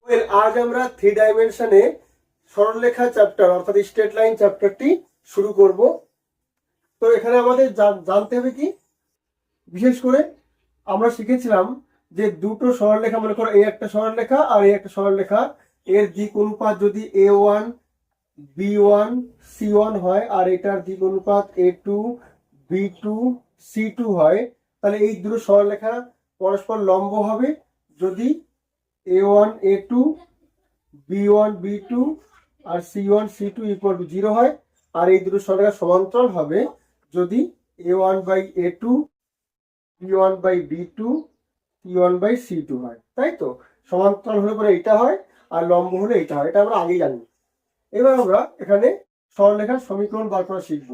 আজ আমরা 3 ডাইমেনশনে সরলরেখা চ্যাপ্টার অর্থাৎ স্ট্রেট লাইন চ্যাপ্টারটি শুরু করব। তো এখানে আমাদের জানতে হবে কি, বিশেষ করে আমরা শিখেছিলাম যে দুটো সরলরেখা, মনে করো এই একটা সরলরেখা আর এই একটা সরলরেখা, এর দিক অনুপাত যদি A1 B1 C1 হয় আর এটার দিক অনুপাত A2 B2 C2 হয়, তাহলে এই দুটো সরলরেখা পরস্পর লম্ব হবে যদি A1 A2 B1 B2 R C1 C2 equal to 0 হয়। আর এই দুটো সরলরেখা সমান্তরাল হবে যদি A1/A2 B1/B2 C1/C2 হয়। তাই তো, সমান্তরাল হলে পরে এইটা হয় আর লম্ব হলে এইটা হয়, এটা আমরা আগেই জানি। এবার আমরা এখানে সরলরেখার সমীকরণ বার করা শিখব।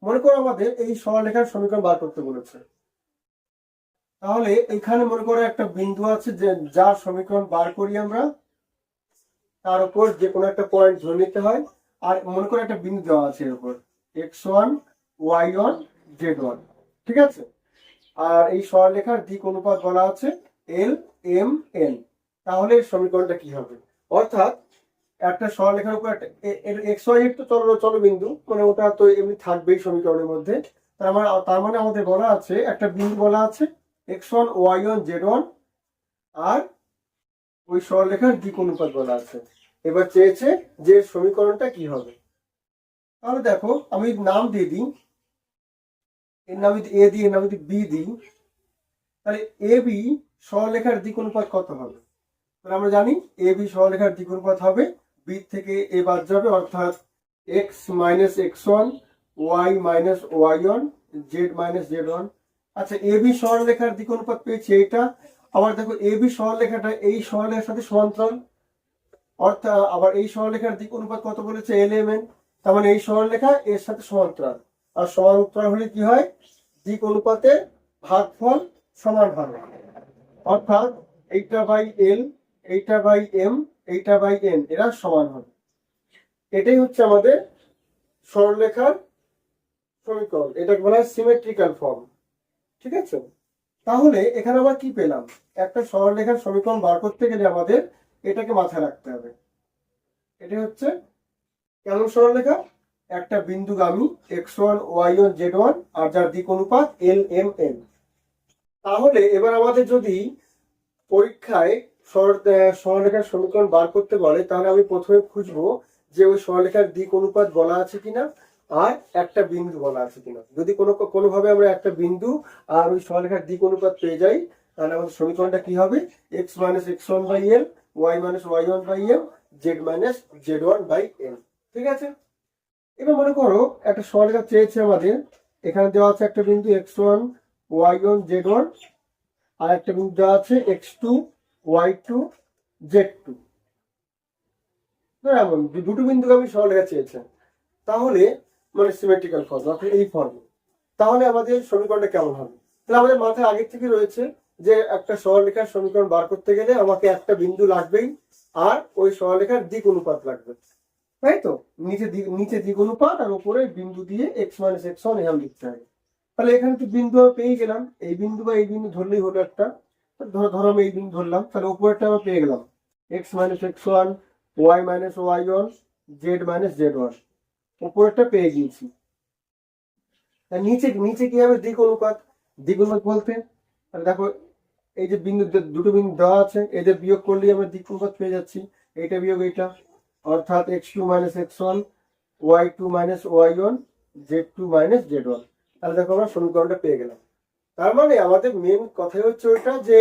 মনে করো আমাদের এই সরলরেখার সমীকরণ বার করতে বলেছে, তাহলে এখানে মনে করো একটা বিন্দু আছে যে যার সমীকরণ বার করি আমরা, তার উপর যে কোনো একটা পয়েন্ট ধরে নিতে হয়। আর মনে করো একটা বিন্দু দেওয়া আছে এর উপর x1 y1 z1, ঠিক আছে। আর এই সরলরেখার দিক অনুপাত বলা আছে L M N। তাহলে এর সমীকরণটা কি হবে? অর্থাৎ একটা সরলরেখার উপর একটা এক্স ওয়াই তো চলো বিন্দু, মানে ওটা তো এমনি থাকবেই সমীকরণের মধ্যে। তার মানে আমাদের বলা আছে একটা বিন্দু বলা আছে x1 y1 z1, আর ওই সরলরেখার দিক অনুপাত বলা আছে। এবার চেয়েছে যে সমীকরণটা কি হবে। তাহলে দেখো আমি নাম দিয়ে দিই, এর নাম যদি এ দিই, এর নাম যদি বি দিই, তাহলে এ বি সরলরেখার দিক অনুপাত কত হবে? তাহলে আমরা জানি এ বি সরলরেখার দিক অনুপাত হবে বি থেকে এ বাদ যাবে, অর্থাৎ x minus x1 y minus y1 z minus z1। আচ্ছা, এ বি সরলরেখার দিক অনুপাত পেয়েছি এইটা। আবার দেখো এ বি সরলরেখাটা এই সরলরেখার সাথে সমান্তরাল, অর্থাৎ আবার এই সরলরেখার দিক অনুপাত কত বলেছে এল এম এন। তার মানে এই সরলরেখা এর সাথে সমান্তরাল, আর সমান্তরাল হলে কি হয়, দিক অনুপাতের ভাগফল সমান হবে। অর্থাৎ এইটা বাই এল, এইটা বাই এম, এইটা বাই এন, এরা সমান হবে। এটাই হচ্ছে আমাদের সরলরেখার সমীকরণ, এটাকে বলা হয় সিমেট্রিক্যাল ফর্ম, ঠিক আছে। তাহলে এখানে আমরা কি পেলাম? একটা সরলরেখার সমীকরণ বার করতে গেলে আমাদের এটাকে মাথায় রাখতে হবে। এটা হচ্ছে কেমন সরলরেখা? একটা বিন্দুগামী x1 y1 z1 আর যার দিক অনুপাত L M N। তাহলে এবার আমাদের যদি পরীক্ষায় সরলরেখার সমীকরণ বার করতে বলে, তাহলে আমি প্রথমে খুঁজবো যে ওই সরলরেখার দিক অনুপাত বলা আছে কিনা আর একটা বিন্দু বলা আছে কিনা। যদি কোনোভাবে আমরা একটা বিন্দু আর ওই সরলরেখার দিক অনুপাত পেয়ে যাই, তাহলে আমাদের সমীকরণটা কি হবে? x minus x1/L, y minus y1/M, z minus z1/N, ঠিক আছে। এবার মনে করো একটা সরলরেখা চেয়েছে আমাদের, এখানে দেওয়া আছে একটা বিন্দু x1 y1 z1 আর একটা বিন্দু দেওয়া আছে x2 y2 z2। এমন দুটো বিন্দুগামী সরলরেখা চেয়েছে, তাহলে মানে সিমেট্রিক্যাল ফর্ম অর্থাৎ এই ফর্মে, তাহলে আমাদের সমীকরণটা কেমন হবে? তাহলে আমাদের মাথায় আগে থেকে রয়েছে যে একটা সরলরেখার সমীকরণ বার করতে গেলে আমাকে একটা বিন্দু লাগবেই আর ওই সরলরেখার দিক অনুপাত লাগবে, তাই তো। নিচে দিক অনুপাত আর উপরে বিন্দু দিয়ে এক্স মাইনাস x1 এরকম লিখতে হবে। তাহলে এখানে তো বিন্দু পেয়ে গেলাম, এই বিন্দু বা এই বিন্দু ধরলেই হলো একটা। ধরো আমি এই বিন্দু ধরলাম, তাহলে উপরেরটা আমরা পেয়ে গেলাম x minus x1 y minus y1 z minus z1, উপরেরটা পেয়ে গিয়েছি। নিচে নিচে কি হবে? দিক অনুপাত। দিক অনুপাত বলতে তাহলে দেখো এই যে বিন্দু, দুটো বিন্দু দেওয়া আছে, এদের বিয়োগ করলেই আমরা দিক অনুপাত পেয়ে যাচ্ছি, এইটা বিয়োগ এইটা, অর্থাৎ x2 minus x1 y2 minus y1 z2 minus z1। তাহলে দেখো আমরা সমীকরণটা পেয়ে গেলাম। তার মানে আমাদের মেন কথাই হচ্ছে ওইটা যে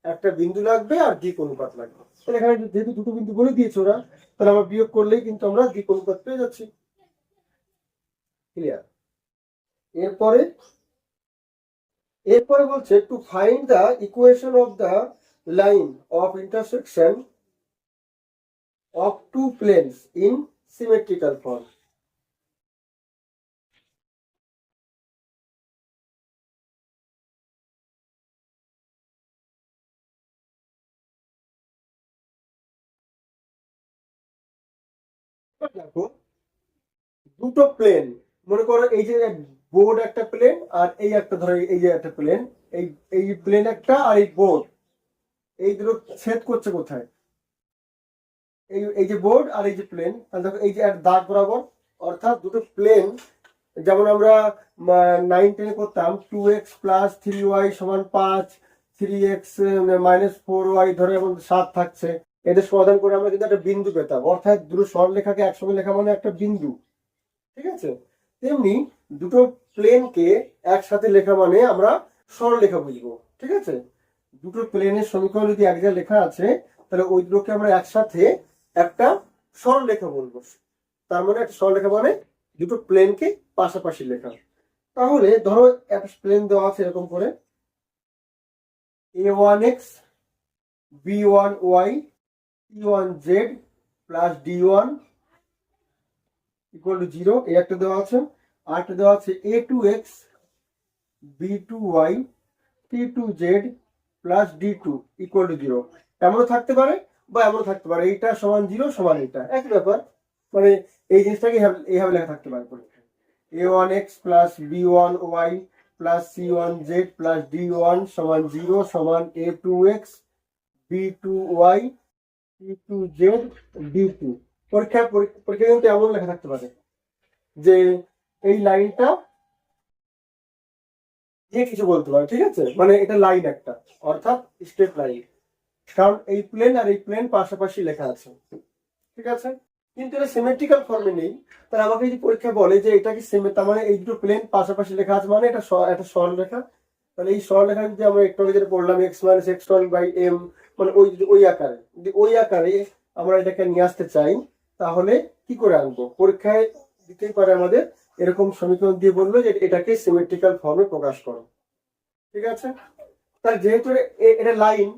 একটা বিন্দু লাগবে আর দিক অনুপাত লাগবে। তাহলে এখানে যেহেতু দুটো বিন্দু বলে দিয়েছে ওরা, তাহলে আমরা বিয়োগ করলেই কিন্তু আমরা দিক অনুপাত পেয়ে যাচ্ছি। ক্লিয়ার? এরপরে বলছে to find the equation of the line of intersection of two planes in symmetrical form. দেখো দুটো প্লেন, মনে করো এই যে বোর্ড একটা প্লেন আর এই একটা, ধরো এই যে একটা প্লেন, এই এই প্লেন একটা আর এই বোর্ড, এই দুটো ছেদ করছে কোথায়? এই এই যে বোর্ড আর এই যে প্লেন, তাহলে দেখো এই যে এক দাগ বরাবর, অর্থাৎ দুটো প্লেন, যেমন আমরা 9-10 করতাম 2x প্লাস 3y সমান 5, 3x মাইনাস 4y ধরে এবং 7 থাকছে, এদের সমাধান করে আমরা কিন্তু একটা বিন্দু পেতাম, অর্থাৎ দুটো সরলরেখাকে একসঙ্গে লেখা মানে একটা বিন্দু। ঠিক আছে, তেমনি দুটো প্লেনকে একসাথে লেখা মানে আমরা সরলরেখা বুঝবো। ঠিক আছে, দুটো প্লেনের সমীকরণ যদি এক জায়গায় লেখা আছে, তাহলে ওই দুটোকে আমরা একসাথে একটা সরলরেখা বলবো। তার মানে একটা সরলরেখা মানে দুটো প্লেনকে পাশাপাশি লেখা। তাহলে ধরো একটা প্লেন দেওয়া আছে এরকম করে, a1x b1y c1z plus d1 equal to 0, এই একটা দেওয়া আছে। আর একটা দেওয়া আছে a2x b2y c2z plus d2 equal to 0। এমনও থাকতে পারে বা এমনও থাকতে পারে, এইটা সমান 0 সমান এটা, একই ব্যাপার। মানে এই জিনিসটাকে এইভাবে লেখা থাকতে পারে পরীক্ষায়, a1x plus b1y plus c1z plus d1 সমান 0 সমান a2x b2y c2z d2। পরীক্ষা কিন্তু এমন লেখা থাকতে পারে যে এই লাইনটা যে কিছু বলতে পারে। ঠিক আছে, মানে এটা লাইন একটা, অর্থাৎ স্ট্রেট লাইন, কারণ এই প্লেন আর এই প্লেন পাশাপাশি লেখা আছে। ঠিক আছে, কিন্তু এটা সিমেট্রিক্যাল ফর্মে নেই। তাহলে আমাকে যদি পরীক্ষা বলে যে এটা কি তার মানে এই দুটো প্লেন পাশাপাশি লেখা আছে মানে এটা একটা সরলরেখা। তাহলে এই সরলরেখা যদি আমরা একটু আগে যেটা পড়লাম x minus x1 by m, মানে ওই আকারে, যদি ওই আকারে আমরা এটাকে নিয়ে আসতে চাই, তাহলে কি করে আনবো? পরীক্ষায় দিতেই পারে আমাদের এরকম সমীকরণ দিয়ে বললো যে এটাকে সিমেট্রিক্যাল ফর্মে প্রকাশ করো। ঠিক আছে, তাহলে যেহেতু এটা লাইন,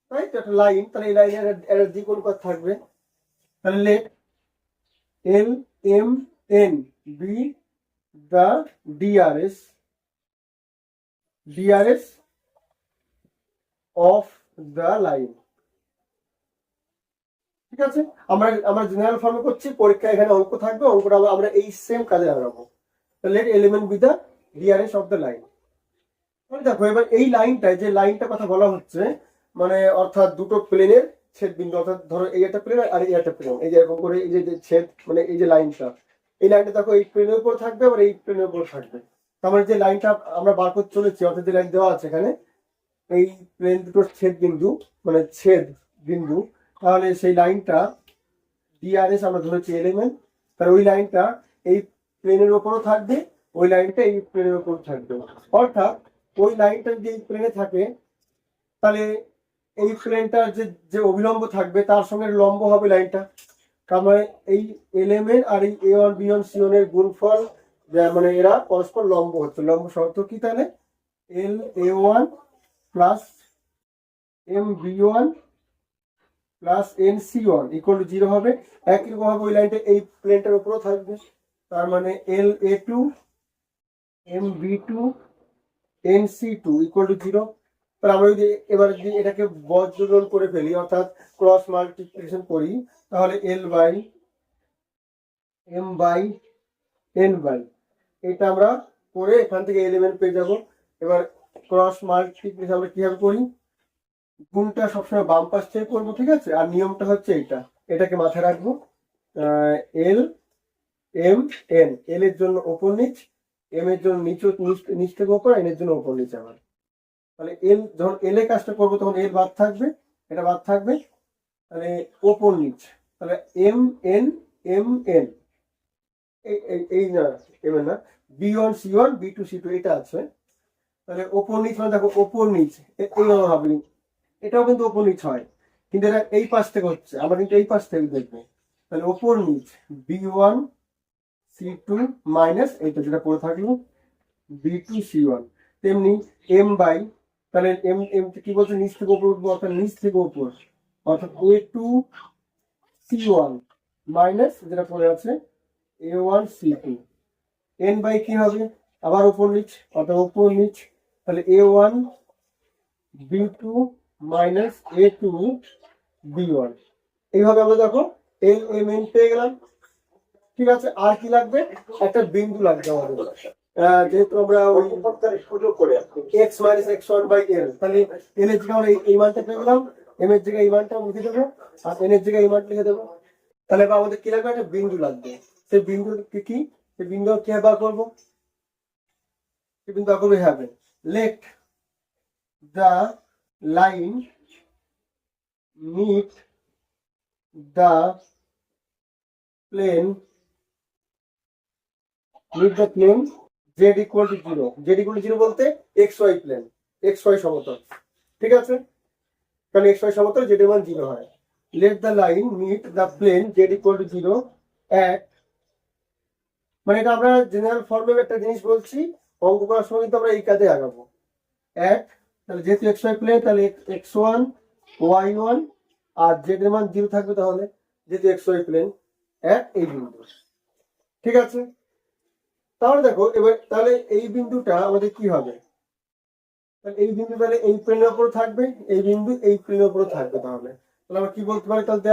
তাই তো একটা লাইন, তাহলে এই লাইনের একটা দিক অনুপাত থাকবে। তাহলে late L M N be the DRS of the line। ঠিক আছে, আমরা জেনারেল ফর্মে করছি, পরীক্ষা এখানে অঙ্ক থাকবে, অঙ্কটা আমরা এই সেম কাজে লাগাবো। Let element be the DRS of the line. দেখো এবার এই লাইনটায়, যে লাইনটা কথা বলা হচ্ছে, মানে অর্থাৎ দুটো প্লেনের ছেদ বিন্দু, অর্থাৎ ধরো এই একটা প্লেন আর এই একটা প্লেন, এই যে এরকম করে এই যে ছেদ, মানে এই যে লাইনটা, এই লাইনটা দেখো এই প্লেনের উপর থাকবে আবার এই প্লেনের উপর থাকবে। তার মানে যে লাইনটা আমরা বার করতে চলেছি, অর্থাৎ যে লাইন দেওয়া আছে এখানে, এই প্লেন দুটোর ছেদ বিন্দু, মানে ছেদ বিন্দু, তাহলে সেই লাইনটা DRS আমরা ধরেছি এলিমেন্ট, তাহলে ওই লাইনটা এই প্লেনের উপরও থাকবে, ওই লাইনটা এই প্লেনের উপর থাকবে। অর্থাৎ ওই লাইনটা যদি এই প্লেনে থাকে, তাহলে এই প্লেনটার যে অভিলম্ব থাকবে তার সঙ্গে লম্ব হবে লাইনটা। তার মানে এই এলিমেন্ট আর এই A1 B1 C1 এর গুণফল, মানে এরা পরস্পর লম্ব হচ্ছে। লম্ব শর্ত কি তাহলে? LA1 plus MB1 plus NC1 equal to 0 হবে। একই রকম ভাবে ওই লাইনটা এই প্লেনটার উপরও থাকবে, তার মানে LA2 MB2 NC2 equal to 0। তাহলে আমরা যদি এবার যদি এটাকে বজ্রযোজন করে ফেলি, অর্থাৎ ক্রস মাল্টিপ্লিকেশন করি, তাহলে L by M by N by, এটা আমরা করে এখান থেকে এলিমেন্ট পেয়ে যাব। এবার ক্রস মাল্টিপ্লিকেশন আমরা কিভাবে করি? গুণটা সবসময় বাম পাশ থেকে করবো। ঠিক আছে, আর নিয়মটা হচ্ছে এইটা, এটাকে মাথায় রাখবো। L M N, L এর জন্য ওপর নিচ, M এর জন্য নিচ থেকে ওপর, N এর জন্য ওপর নিচ। আবার তাহলে L যখন L এ কাজটা করবো তখন L বাদ থাকবে, এটা বাদ থাকবে, তাহলে ওপর নিচ, তাহলে M N M N, এই না M N না, B1 C1 B2 C2 এটা আছে। তাহলে ওপর নিচ মানে দেখো ওপর নিচ এইভাবে হবে, এটাও কিন্তু ওপর নিচ হয়, কিন্তু এটা এই পাশ থেকে হচ্ছে, আমরা কিন্তু এই পাশ থেকে দেখবো। তাহলে ওপর নিচ B1 C2 মাইনাস এইটা যেটা পড়ে থাকলো B2 C1, তেমনি M বাই, তাহলে M M কি বলছে, নিচ থেকে উপর উঠবো, অর্থাৎ নিচ থেকে উপর, অর্থাৎ A2 C1 মাইনাস যেটা পড়ে আছে A1 C2। N বাই কি হবে, আবার উপর নিচ, অর্থাৎ উপর নিচ, তাহলে A1 B2 minus A2 B1। এইভাবে আমরা দেখো L M N পেয়ে গেলাম। ঠিক আছে, আর কি লাগবে? একটা বিন্দু লাগবে আমাদের, যেহেতু আমরা ওই সুযোগ করে x minus x1 by L, তাহলে L এর জায়গায় আমরা এই মানটা পেয়ে গেলাম, M এর জায়গায় এই মানটা লিখে দেবো। আর এন এর জায়গায় এই মান লিখে দেবো। তাহলে এবার আমাদের কি লাগবে, একটা বিন্দু লাগবে। সেই বিন্দু কি সেই বিন্দু কিভাবে বার করবো, সেই বিন্দু বার করবো এভাবে, late the line meet the plane z equal to 0, z equal to 0 বলতে xy প্লেন, xy সমতল, ঠিক আছে, কারণ xy সমতল z এর মান 0 হয়। let the line meet the plane z equal to 0 at, মানে এটা আমরা জেনারেল ফর্মে একটা জিনিস বলছি, অঙ্ক করার সময় কিন্তু আমরা এই কাজে আগাবো। at, তাহলে যেহেতু xy প্লেন তাহলে x1 y1 আর z এর মান 0 থাকবে, তাহলে যেহেতু xy প্লেন at এই বিন্দু, ঠিক আছে। তাহলে দেখো এবার তাহলে এই বিন্দুটা আমাদের কি হবে, তাহলে এই বিন্দু তাহলে এই প্লেনের উপর থাকবে, এই বিন্দু এই প্লেনের উপর থাকবে। তাহলে তাহলে আমরা কি বলতে পারি, তাহলে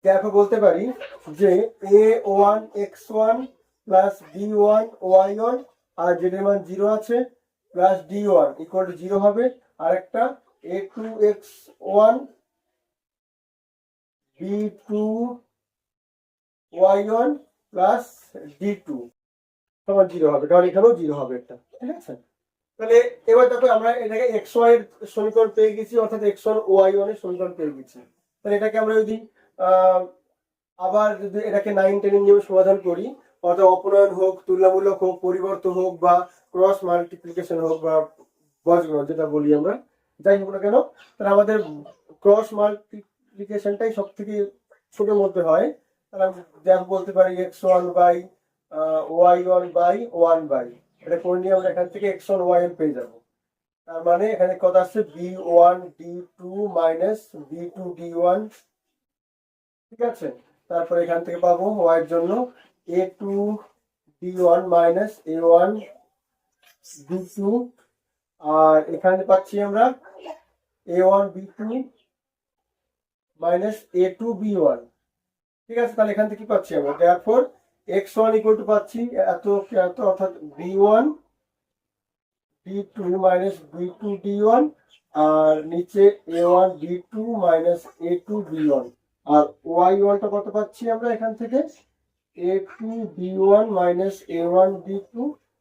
দেয়ারফর বলতে পারি যে a1 x1 plus b1 y1 আর z এর মান 0 আছে প্লাস d1 ইকুয়াল টু 0 হবে, আর একটা a2 x1 b2 y1 plus d2 সমান 0 হবে, কারণ এখানেও 0 হবে একটা, ঠিক আছে। তাহলে এবার দেখো আমরা এটাকে xy এর সমীকরণ পেয়ে গেছি, অর্থাৎ x1 y1 এর সমীকরণ পেয়ে গেছি। তাহলে এটাকে আমরা যদি আবার যদি এটাকে 9-10 এর নিয়মে সমাধান করি, অর্থাৎ অপনয়ন হোক, তুলনামূলক হোক, পরিবর্তন হোক, বা ক্রস মাল্টিপ্লিকেশন হোক, বা বজ্রঘট যেটা বলি আমরা, যাই হোক না কেন, তাহলে আমাদের ক্রস মাল্টিপ্লিকেশনটাই সব থেকে ছোটের মধ্যে হয়। তাহলে দেখো বলতে পারি x1 by y1 by 1 by, এটা করে নিয়ে আমরা এখান থেকে x1 y1 পেয়ে যাবো। তার মানে এখানে কত আসছে b1 d2 minus b2 d1, ঠিক আছে। তারপর এখান থেকে পাবো y এর জন্য a2 d1 minus a1 d2, আর এখানে পাচ্ছি আমরা a1 b2 minus a2 b1, ঠিক আছে। তাহলে এখান থেকে কি পাচ্ছি আমরা, দেয়ারফর x1 ইকুয়াল টু পাচ্ছি এত এত, অর্থাৎ b1 d2 minus b2 d1, আর নিচে a1 d2 minus a2 b1, আর y1 টা কত পাচ্ছি আমরা এখান থেকে a2 b1 minus a1 d2,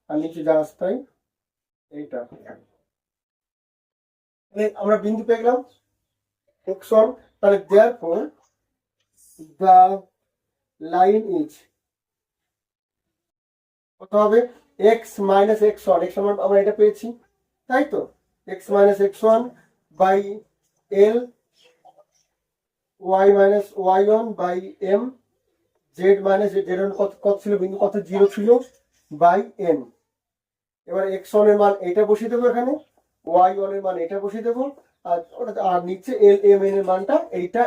আর নিচে যা আসছে তাই এইটা। আমরা বিন্দু পেয়ে গেলাম x1, তাহলে দেয়ারফর দ্য লাইন ইজ কত হবে, x মাইনাস x1, x1 আমরা এটা পেয়েছি, তাই তো, x minus x1 by l, y minus y1 by m, z minus z1 কত ছিল, বিন্দু কত 0 ছিল, বাই n। এবার x1 এর মান এটা বসিয়ে দেবো এখানে, y1 এর মান এটা বসিয়ে দেবো, আর নিচে l m n এর মানটা এইটা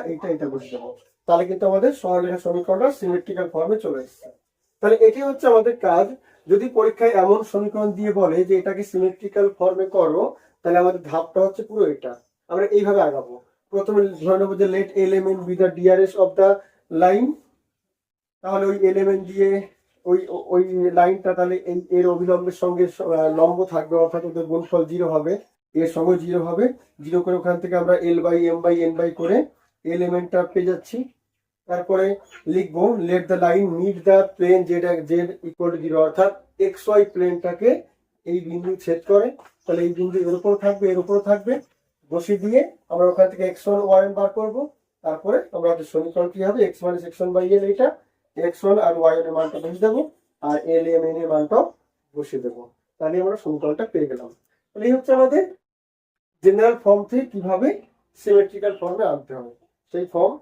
বসিয়ে দেবো। তাহলে কিন্তু আমাদের সরলরেখা সমীকরণটা সিমেট্রিক্যাল ফর্মে চলে এসেছে। তাহলে এটি হচ্ছে আমাদের কাজ। যদি পরীক্ষায় এমন সমীকরণ দিয়ে বলে যে এটাকে সিমেট্রিক্যাল ফর্মে করো, তাহলে আমাদের ধাপটা হচ্ছে পুরো এটা, আমরা এইভাবে আগাবো। প্রথমে ধরে নেবো যে let element be the DRS of the line, তাহলে ওই এলিমেন্ট দিয়ে ওই ওই লাইনটা তাহলে এর অবিলম্বের সঙ্গে লম্ব থাকবে, অর্থাৎ ওদের গুণফল 0 হবে, এর সঙ্গে 0 হবে, 0 করে ওখান থেকে আমরা l by m by n by করে এলিমেন্টটা পেয়ে যাচ্ছি। তারপরে লিখবো let the line meet the plane z equal to 0, অর্থাৎ xy প্লেনটাকে এই বিন্দু ছেদ করে, তাহলে এই বিন্দু এর উপর থাকবে, এর উপর থাকবে, বসিয়ে দিয়ে আমরা ওখান থেকে x1 y1 বার করবো। তারপরে আমরা আমাদের সমীকরণ কি হবে, x minus x1 by l, এইটা x1 আর y1 এর মানটা বসিয়ে দেবো, আর l m n এর মানটাও বসিয়ে দেবো। তাহলে আমরা সমীকরণটা পেয়ে গেলাম। তাহলে এই হচ্ছে আমাদের জেনারেল ফর্ম থেকে কিভাবে সিমেট্রিক্যাল ফর্মে আনতে হবে সেই ফর্ম।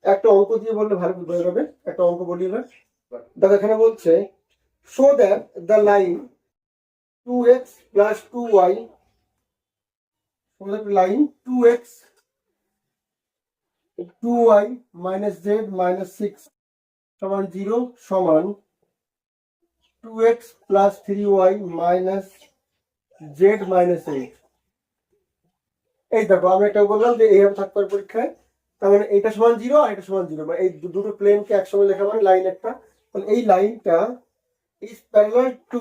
একটা অঙ্ক দিয়ে বললে ভালো বোঝা যাবে, একটা অঙ্ক বলি এবার। দেখো এখানে বলছে show that the line 2x plus 2y, line 2x 2y minus z minus 6 সমান 0 সমান 2x plus 3y minus z minus 8। এই দেখো আমি একটা বললাম যে এইভাবে থাকতে পারে পরীক্ষায়, তার মানে এইটা সমান 0 আর এটা সমান 0, মানে এই দুটো প্লেনকে একসঙ্গে লেখা মানে লাইন একটা। তাহলে এই লাইনটা is parallel to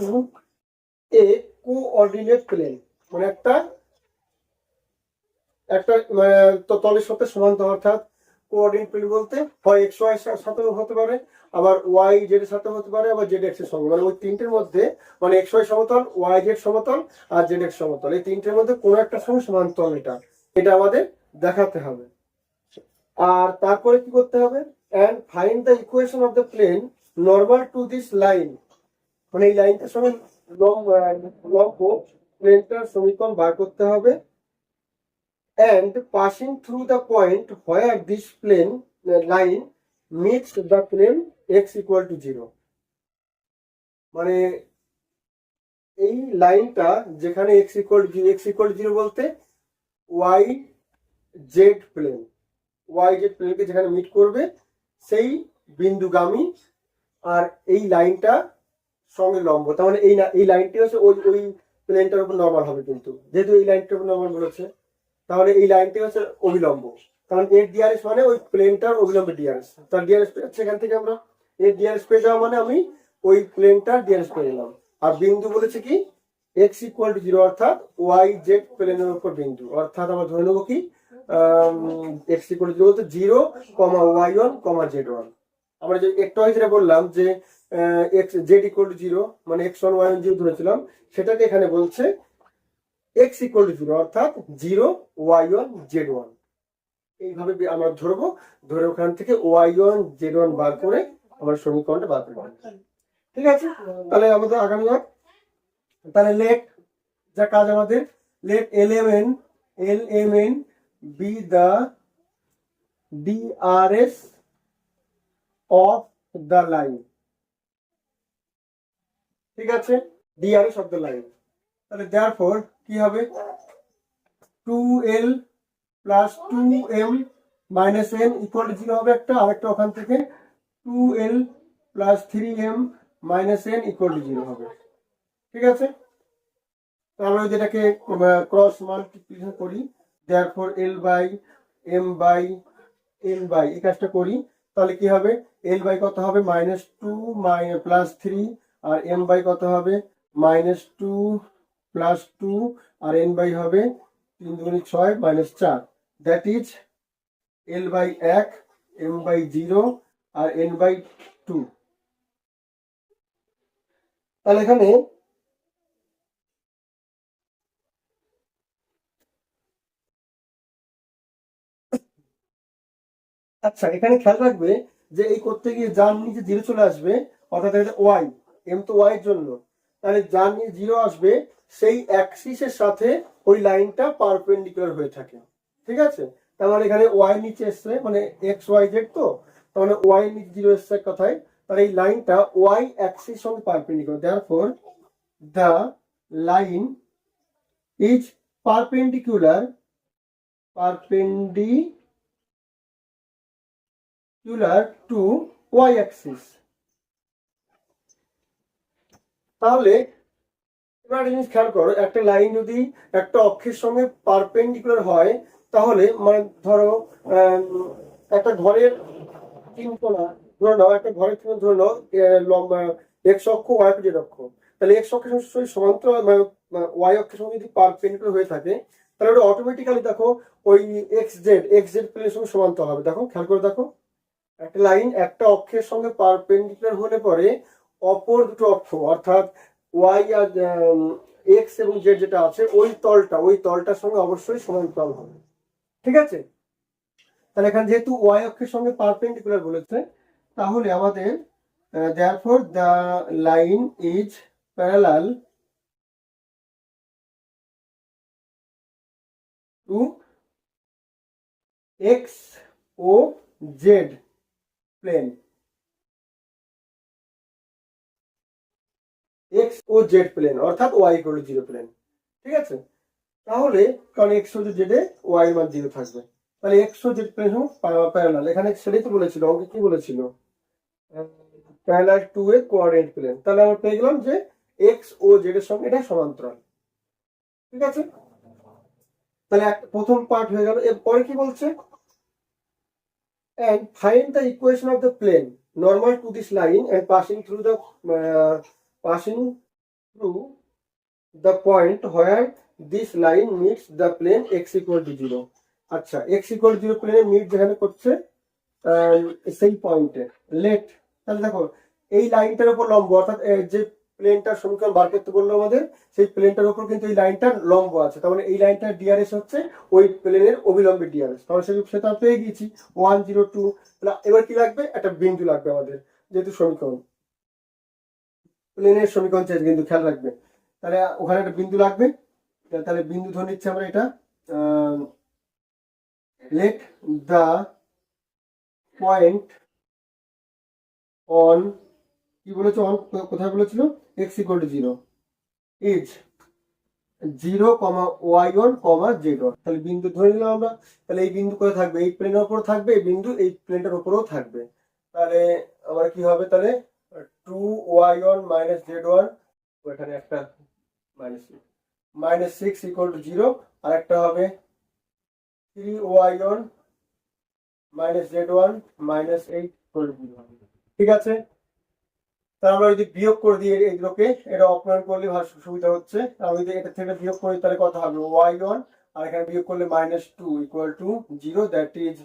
a coordinate plane, মানে একটা একটা তো তলের সাথে সমান্তরাল, অর্থাৎ কোঅর্ডিনেট প্লেন বলতে হয় এক্স ওয়াই এর সাথে হতে পারে, আবার ওয়াই জেড এর সাথে হতে পারে, আবার জেড এক্স এর সঙ্গে, মানে ওই তিনটের মধ্যে, মানে এক্স ওয়াই সমতল, ওয়াই জেড সমতল আর জেড এক্স সমতল, এই তিনটের মধ্যে কোনো একটা সঙ্গে সমান্তরাল, এটা এটা আমাদের দেখাতে হবে। আর তারপরে কি করতে হবে, and find the equation of the plane normal to this line, মানে এই লাইনটার সঙ্গে লম্ব প্লেনটার সমীকরণ বার করতে হবে। And passing through the point where this plane line meets the plane x equal to 0, মানে এই লাইনটা যেখানে x equal to 0, x equal to 0 বলতে y z plane, y z প্লেনকে যেখানে মিট করবে সেই বিন্দুগামী, আর এই লাইনটা সঙ্গে লম্ব, তার মানে এই লাইনটি হচ্ছে ওই ওই প্লেনটার উপর নরমাল হবে, কিন্তু যেহেতু এই লাইনটার উপর নরমাল বলেছে, তাহলে এই লাইনটি হচ্ছে অভিলম্ব, কারণ এর ডিআরএস মানে ওই প্লেনটার অভিলম্ব ডিআরএস, তার ডিআরএস পেয়ে যাচ্ছে এখান থেকে আমরা, এর ডিআরএস পেয়ে যাওয়া মানে আমি ওই প্লেনটার ডিআরএস পেয়ে গেলাম। আর বিন্দু বলেছে কি এক্স ইকুয়াল টু 0, অর্থাৎ ওয়াই জেড প্লেনের উপর বিন্দু, অর্থাৎ আমরা ধরে নেবো কি এক্স ইকুয়াল টু 0 বলতে 0, y1, z1। আমরা যে একটু আগে যেটা বললাম যে এক্স জেড ইকুয়াল টু 0, মানে x1 y1 0 ধরেছিলাম, সেটাকে এখানে বলছে x ইকুয়াল টু 0, অর্থাৎ 0, y1, z1। এইভাবে আমরা ধরবো, ধরে ওখান থেকে y1 z1 বার করে আমরা সমীকরণটা বার করবো। ঠিক আছে, তাহলে আমাদের আগামী বার, তাহলে লেট যা কাজ আমাদের, late LMN be the DRS of the line, ঠিক আছে, DRS of the line। তাহলে therefore কি হবে, 2L plus 2M minus N equal to 0 হবে একটা, আরেকটা ওখান থেকে 2L plus 3M minus N equal to 0 হবে। ঠিক আছে, আমরা যেটাকে ক্রস মাল্টিপ্লিকেশন করি, therefore L by M by N by এই কাজটা করি, তাহলে কি হবে, L বাই কত হবে -2 প্লাস 3, আর M বাই কত হবে -2 প্লাস 2, আর N বাই হবে 3 দুগুণে 6 -4, that is L by 1, M by 0 আর N বাই 2। তাহলে এখানে আচ্ছা, এখানে খেয়াল রাখবে যে এই করতে গিয়ে যার নিচে 0 চলে আসবে, অর্থাৎ এটা ওয়াই, এম তো ওয়াই এর জন্য, তাহলে যার নিচে 0 আসবে সেই অ্যাক্সিসের সাথে ওই লাইনটা পারপেন্ডিকুলার হয়ে থাকে। ঠিক আছে, তার মানে এখানে ওয়াই নিচে এসছে, মানে এক্স ওয়াই জেড, তো তার মানে ওয়াই নিচে 0 এসছে এক কথায়, তাহলে এই লাইনটা ওয়াই অ্যাক্সিস সঙ্গে perpendicular, therefore the line is perpendicular to y axis. তাহলে এবার একটা জিনিস খেয়াল করো, একটা লাইন যদি একটা অক্ষের সঙ্গে পারপেন্ডিকুলার হয়, তাহলে মানে ধরো একটা ঘরের তিনতলা ধরে নাও, একটা ঘরের তিনতলা ধরে নাও, লম্বা এক্স অক্ষ ওয়াই অক্ষ জেড অক্ষ, তাহলে এক্স অক্ষের সঙ্গে সমান্তরাল ওয়াই অক্ষের সঙ্গে যদি পারপেন্ডিকুলার হয়ে থাকে, তাহলে ওটা অটোমেটিক্যালি দেখো ওই এক্স জেড প্লেনের সঙ্গে সমান্তরাল হবে। দেখো খেয়াল করে দেখো, একটা লাইন একটা অক্ষের সঙ্গে পারপেন্ডিকুলার হলে পরে অপর দুটো অক্ষ, অর্থাৎ ওয়াই আর এক্স এবং জেড যেটা আছে ওই তলটার সঙ্গে অবশ্যই সমান্তরাল হবে। ঠিক আছে, তাহলে এখানে যেহেতু ওয়াই অক্ষের সঙ্গে পারপেন্ডিকুলার বলেছে, তাহলে আমাদের therefore the line is parallel to x ও z প্লেন, এক্স ও জেড প্লেন, অর্থাৎ ওয়াই ইকুয়াল টু 0 প্লেন। ঠিক আছে, তাহলে কারণ এক্স ও জেডে ওয়াই মান 0 থাকবে, তাহলে এক্স ও জেড প্লেন প্যারালাল, এখানে সেটাই তো বলেছিল, অঙ্কে কি বলেছিল, parallel to a coordinate plane, তাহলে আমরা পেয়ে গেলাম যে এক্স ও জেড এর সঙ্গে এটা সমান্তরাল। ঠিক আছে, তাহলে প্রথম পার্ট হয়ে গেল। এরপরে কি বলছে, and find the equation of the plane normal to this line and passing through the point where this line meets the plane x equal to 0। আচ্ছা, এক্স ইকুয়াল টু 0 প্লেনে মিট যেখানে করছে সেই পয়েন্টে লেট, তাহলে দেখো এই লাইনটার উপর লম্ব, অর্থাৎ যে প্লেনটার সমীকরণ বার করতে বললো আমাদের, সেই প্লেনটার উপর কিন্তু এই লাইনটার লম্ব আছে, তার মানে এই লাইনটার ডিআরএস হচ্ছে ওই প্লেনের অবিলম্বের ডিআরএস। তাহলে সেটা পেয়ে গেছি 102। এবার কি লাগবে, একটা বিন্দু লাগবে আমাদের, যেহেতু সমীকরণ প্লেনের সমীকরণ চেয়েছে কিন্তু খেয়াল রাখবে, তাহলে ওখানে একটা বিন্দু লাগবে। তাহলে বিন্দু ধরে নিচ্ছি আমরা এটা, লেট দ্য পয়েন্ট অন, কি বলেছে অন, কোথায় বলেছিল, x equal to 0 is 0, y1, z1। তাহলে বিন্দু ধরে নিলাম আমরা। তাহলে এই বিন্দু কোথায় থাকবে, এই প্লেনের উপর থাকবে, এই বিন্দু এই প্লেনটার উপরেও থাকবে। তাহলে আমার কি হবে, তাহলে 2y1 মাইনাস z1, ওখানে একটা -6 ইকুয়াল টু 0, আর একটা হবে 3y1 minus z1 minus 8 equal to 0। ঠিক আছে, তাহলে আমরা যদি বিয়োগ করে দিই এগুলোকে, এটা অপমান করলে সুবিধা হচ্ছে। আমি যদি এটা থেকে বিয়োগ করি তাহলে কত হবে, y1, আর এখানে বিয়োগ করলে -2 equal to 0, that is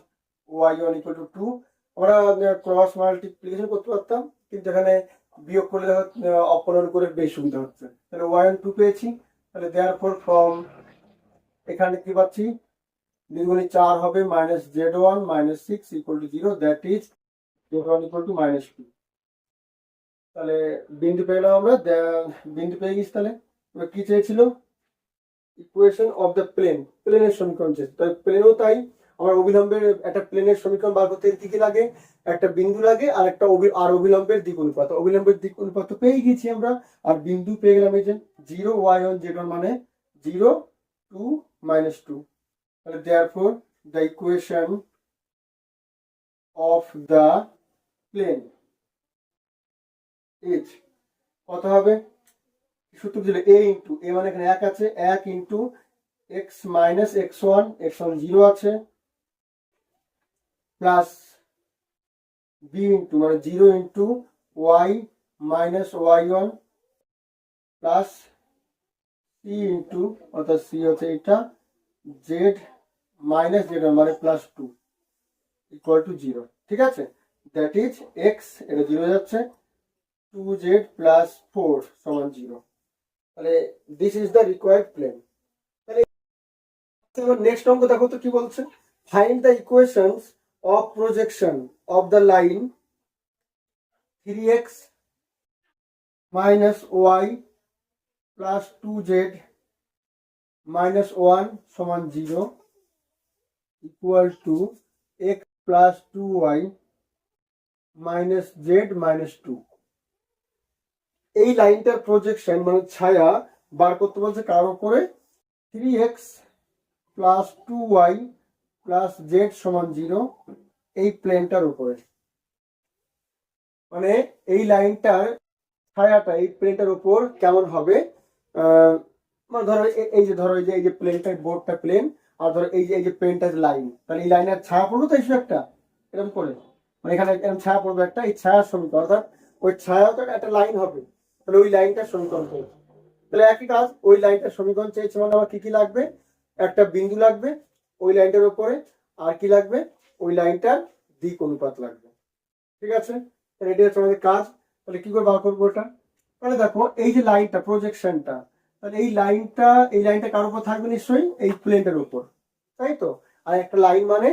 y1 equal to 2। আমরা ক্রস মাল্টিপ্লিকেশন করতে পারতাম, কিন্তু এখানে বিয়োগ করলে অপমান করে বেশ সুবিধা হচ্ছে। তাহলে y1 2 পেয়েছি। তাহলে দেয়ারফর ফ্রম এখানে কি পাচ্ছি, 2 গুণে 4 হবে, -z1 -6 equal to 0, that is z1 equal to -2। তাহলে বিন্দু পেলাম আমরা, বিন্দু পেয়ে গেছি। তাহলে এবার কি চেয়েছিল, ইকুয়েশন অফ দ্য প্লেন, প্লেনের সমীকরণ চেয়েছে। তাই প্লেনও তাই, আমার অবিলম্বের একটা প্লেনের সমীকরণ বার করতে কি কি লাগে, একটা বিন্দু লাগে, আর একটা অবিলম্বের দিক অনুপাত। অবিলম্বের দিক অনুপাত পেয়ে গেছি আমরা, আর বিন্দু পেয়ে গেলাম এই যে 0, y1 z1 মানে 0, 2, -2। তাহলে therefore the equation of the plane is, কত হবে, সূত্র ছিল a ইন্টু a, মানে এখানে 1 আছে, 1 into x minus x1, x1 0 আছে, প্লাস b ইন্টু মানে 0 into y minus y1, plus c into, অর্থাৎ c হচ্ছে এটা, z মাইনাস z1 মানে +2 ইকুয়াল টু 0। ঠিক আছে, দ্যাট ইজ x, এটা 0 যাচ্ছে, 2z প্লাস 4 সমান 0। তাহলে this is the required plane. তাহলে নেক্সট অঙ্ক দেখো তো কি বলছে, find the equations of projection of the line 3x minus y plus 2z minus 1 সমান 0 equal to x plus 2y minus z minus 2। এই লাইনটার প্রজেকশন মানে ছায়া বার করতে বলছে কার উপরে, 3x plus 2y plus z সমান 0, এই প্লেনটার উপরে। মানে এই লাইনটার ছায়াটা এই প্লেনটার উপর কেমন হবে, মানে ধরো এই যে ধরো এই যে প্লেনটা, বোর্ডটা প্লেন, আর ধরো এই যে প্লেনটা লাইন, তাহলে এই লাইনের ছায়া পড়বে তো এইসব একটা, এরকম করে, মানে এখানে এরকম ছায়া পড়বে একটা, এই ছায়ার সমীকরণ, অর্থাৎ ওই ছায়া তো একটা লাইন হবে, তাহলে ওই লাইনটার সমীকরণ করবে। তাহলে একই কাজ, ওই লাইনটার সমীকরণ চেয়েছে মানে আমার কি কি লাগবে, একটা বিন্দু লাগবে ওই লাইনটার উপরে, আর কি লাগবে, ওই লাইনটার দিক অনুপাত লাগবে। ঠিক আছে, তাহলে এটা হচ্ছে আমাদের কাজ। তাহলে কি করে বার করবো এটা, তাহলে দেখো এই যে লাইনটা প্রজেকশনটা, তাহলে এই লাইনটা কার উপর থাকবে, নিশ্চয়ই এই প্লেনটার উপর, তাই তো। আর একটা লাইন মানে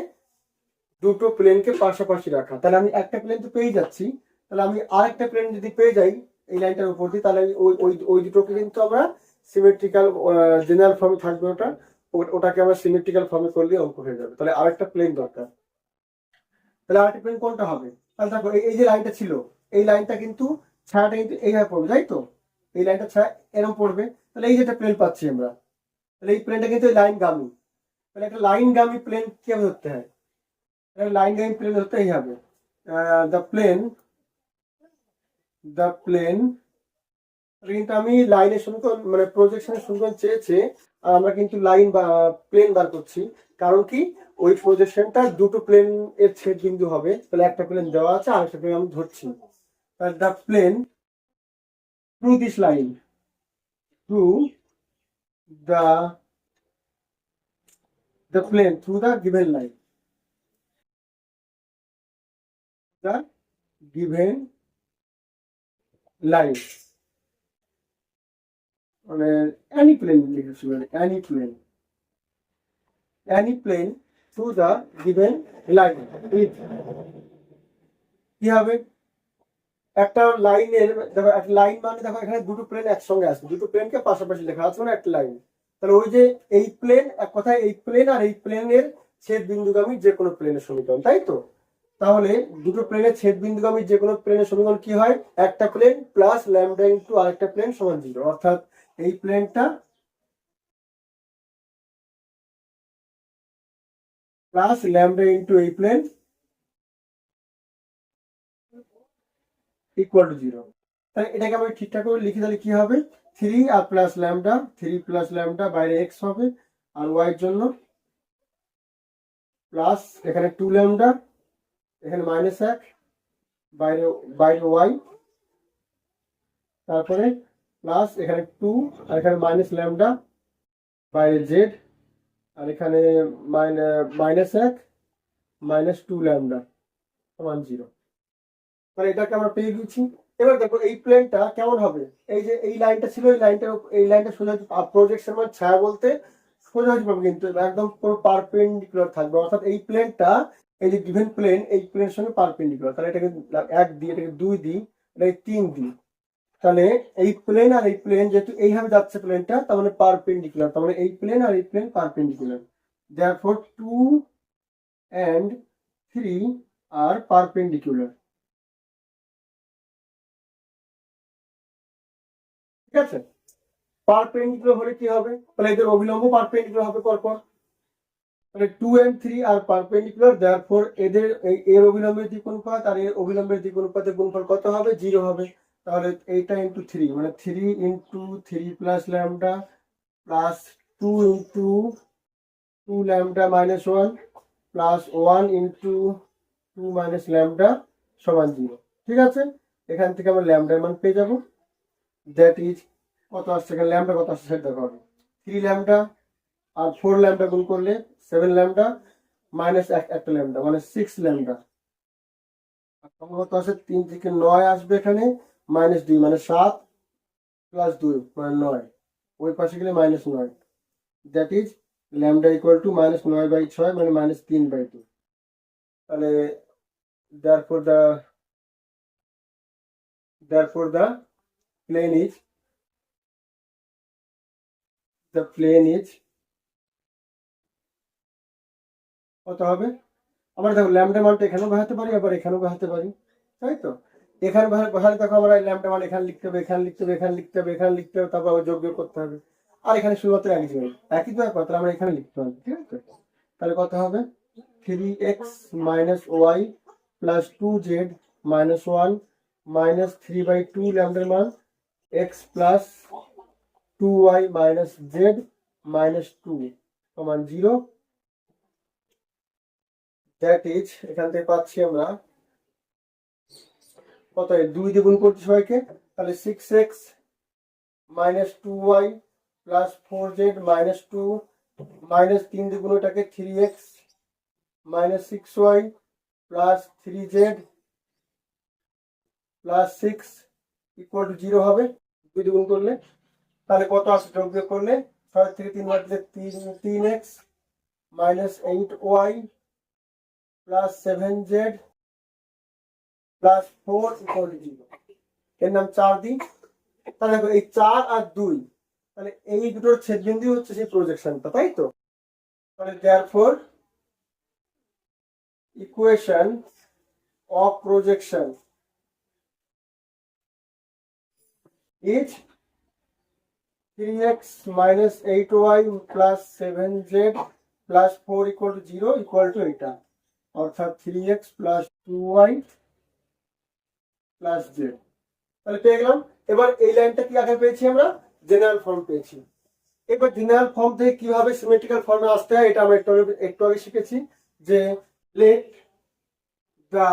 দুটো প্লেনকে পাশাপাশি রাখা, তাহলে আমি একটা প্লেন তো পেয়ে যাচ্ছি, তাহলে আমি আরেকটা প্লেন যদি পেয়ে যাই এই লাইনটার উপর দিয়ে, তাহলে ওই দুটোকে কিন্তু আমরা সিমেট্রিক্যাল, জেনারেল ফর্মে থাকবে ওটাকে আমরা সিমেট্রিক্যাল ফর্মে করলে অঙ্ক হয়ে যাবে। তাহলে আরেকটা প্লেন দরকার, তাহলে আরেকটা প্লেন কোনটা হবে, তাহলে দেখো এই যে লাইনটা ছিল, এই লাইনটা কিন্তু ছায়াটা কিন্তু এইভাবে পড়বে, তাই তো, এই লাইনটা ছায়া এরকম পড়বে, তাহলে এই যে একটা প্লেন পাচ্ছি আমরা, তাহলে এই প্লেনটা কিন্তু লাইনগামী। তাহলে একটা লাইনগামী প্লেন কিভাবে ধরতে হয়, লাইনগামী প্লেন ধরতে এই হবে, দ্য প্লেন, কিন্তু আমি লাইনের সমীকরণ মানে প্রজেকশনের সমীকরণ চেয়েছে, আর আমরা কিন্তু লাইন বা প্লেন বার করছি, কারণ কি ওই প্রজেকশনটা দুটো প্লেন এর ছেদ বিন্দু হবে, তাহলে একটা প্লেন দেওয়া আছে আর একটা প্লেন আমি ধরছি। The plane through this line, through the plane through the given line. The given line. মানে any plane লিখেছি, মানে any plane through the given line with কি হবে, একটা লাইনের দেখো, একটা লাইন মানে দেখো এখানে দুটো প্লেন একসঙ্গে আসবে, দুটো প্লেনকে পাশাপাশি লেখা আছে মানে একটা লাইন। তাহলে ওই যে এই প্লেন, এক কথায় এই প্লেন আর এই প্লেনের ছেদ বিন্দুগামী যে কোনো প্লেনের সমীকরণ, তাই তো। তাহলে দুটো প্লেনের ছেদ বিন্দুগামী যে কোনো প্লেনের সমীকরণ কি হয়, একটা প্লেন প্লাস ল্যামডা ইন্টু আরেকটা প্লেন সমান 0, অর্থাৎ এই প্লেনটা প্লাস ল্যামডা ইন্টু এই প্লেন ইকুয়াল টু 0। তাহলে এটাকে আমি ঠিকঠাক করে লিখি, তাহলে কি হবে, 3 আর প্লাস ল্যামডা, 3 প্লাস ল্যামডা বাইরে এক্স হবে, আর ওয়াই এর জন্য প্লাস এখানে 2 ল্যামডা, এখানে -1 বাইরে বাইরে ওয়াই, তারপরে প্লাস এখানে 2 আর এখানে মাইনাস ল্যামডা বাইরে জেড, আর এখানে -1 -2 ল্যামডা সমান 0। তাহলে এটাকে আমরা পেয়ে গেছি। এবার দেখো এই প্লেনটা কেমন হবে, এই যে এই লাইনটা ছিল, এই লাইনটা সোজা প্রজেকশন মানে ছায়া বলতে সোজা হয়ে যাবে, কিন্তু একদম পুরো পারপেন্ডিকুলার থাকবে, অর্থাৎ এই প্লেনটা, এই যে গিভেন প্লেন, এই প্লেনের সঙ্গে পারপেন্ডিকুলার। তাহলে এটাকে 1 দিই, এটাকে 2 দিই, এটাকে 3 দিই, তাহলে এই প্লেন আর এই প্লেন যেহেতু এইভাবে যাচ্ছে প্লেনটা, তার মানে পারপেন্ডিকুলার, তার মানে এই প্লেন আর এই প্লেন পারপেন্ডিকুলার, দেয়ারফর 2 and 3 আর পারপেন্ডিকুলার। ঠিক আছে, পারপেন্ডিকুলার হলে কি হবে, তাহলে এদের অভিলম্ব পারপেন্ডিকুলার হবে পরপর, তাহলে 2 and 3 আর পারপেন্ডিকুলার, দেয়ারফর এদের এর অভিলম্বের দিক অনুপাত আর এর অভিলম্বের দিক অনুপাতের গুণফল কত হবে, 0 হবে। তাহলে এইটা ইন্টু 3 মানে 3 into 3 plus lambda plus 2 into 2 lambda -1 plus 1 into 2 minus lambda সমান 0। ঠিক আছে, এখান থেকে আমরা ল্যামডার মান পেয়ে যাবো, দ্যাট ইজ কত আসছে, এখানে ল্যামডা কত আসছে সেটা দেখো হবে 3 ল্যামডা আর 4 ল্যামডা গুণ করলে 7 ল্যামডা মাইনাস একটা ল্যামডা মানে 6 ল্যামডা, আর কত আসে 3 থেকে 9 আসবে, এখানে -2 মানে 7 প্লাস 2 মানে 9, ওই পাশে গেলে -9, that is lambda equal to -9/6 মানে -3/2। তাহলে therefore the plane is কত হবে, আমরা দেখো ল্যামডা মানটা এখানেও বসাতে পারি আবার এখানেও বসাতে পারি, তাই তো। এখানে বসালে দেখো আমরা ল্যামডা মান এখানে লিখতে হবে, এখানে লিখতে হবে, এখানে লিখতে হবে, এখানে লিখতে হবে, তারপর আবার যোগ বিয়োগ করতে হবে, আর এখানে শুধুমাত্র একই তো ব্যাপার, তাহলে আমরা এখানে লিখতে হবে। ঠিক আছে, তাহলে কত হবে 3x - y plus 2z -1 minus 3/2 ল্যামডার মান x plus 2y minus z -2 সমান 0। দ্যাট ইজ এখান থেকে পাচ্ছি আমরা কত, 2 দিয়ে গুণ করছি সবাইকে, তাহলে 6x - 2y plus 4z -2 minus 3 দিয়ে গুণ ওটাকে 3x -6y plus 3z plus 6 equal to 0 হবে 2 দিয়ে গুণ করলে। তাহলে কত আসছে, যোগ বিয়োগ করলে 6 থেকে 3 বাদ দিলে 3x -8y plus 7z plus 4 equal to 0, এর নাম 4 দিই। তাহলে দেখো এই 4 আর 2, তাহলে এই দুটোর ছেদবিন্দু হচ্ছে সেই প্রজেকশনটা, তাই তো। তাহলে therefore equation of projection is 3x - 8y plus 7z plus 4 equal to 0 equal to এটা, অর্থাৎ 3x plus 2y plus z। তাহলে পেয়ে গেলাম। এবার এই লাইনটা কি আগে পেয়েছি আমরা, জেনারেল ফর্ম পেয়েছি। এবার জেনারেল ফর্ম থেকে কিভাবে সিমেট্রিক্যাল ফর্মে আসতে হয় এটা আমরা একটু আগে শিখেছি, যে let the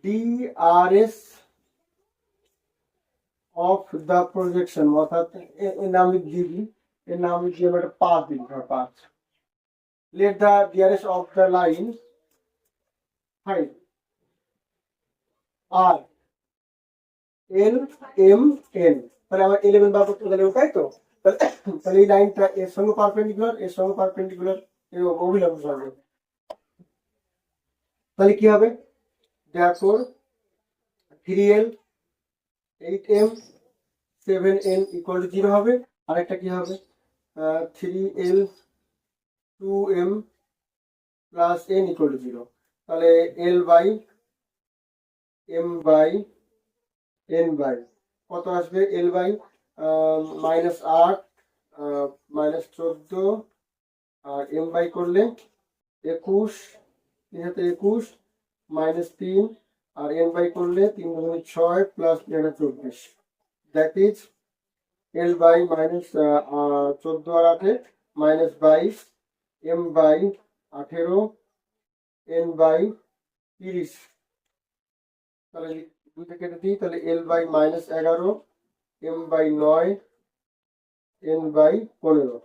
DRS of the projection, অর্থাৎ নাম দিবি, এর নাম দিয়ে আমরা একটা পাথ দিই, path. Let the dearest of the line find আর এল এম এন, তাহলে আমার এলিমেন্ট বার করতে গেলে তাই তো। তাহলে এই লাইনটা এর সঙ্গে পারপেন্ডিকুলার, এর সঙ্গে পারপেন্ডিকুলার, এর অভিলম্ব সঙ্গে, তাহলে কি হবে? therefore 3l 8m 7n equal to 0 হবে। আরেকটা কি হবে? 3l 2m plus n equal to 0। তাহলে l by m by n by কত আসবে? l বাই -8 -14 আর m বাই করলে 21, 3 হাতে 21 -3 আর n বাই করলে 3 গুণ 6 plus 24, that is l by -14 আর 8 -22 m বাই 18 n বাই 30। তাহলে দুইটা কেটে দিই, তাহলে l by -11 m by 9 n by 15।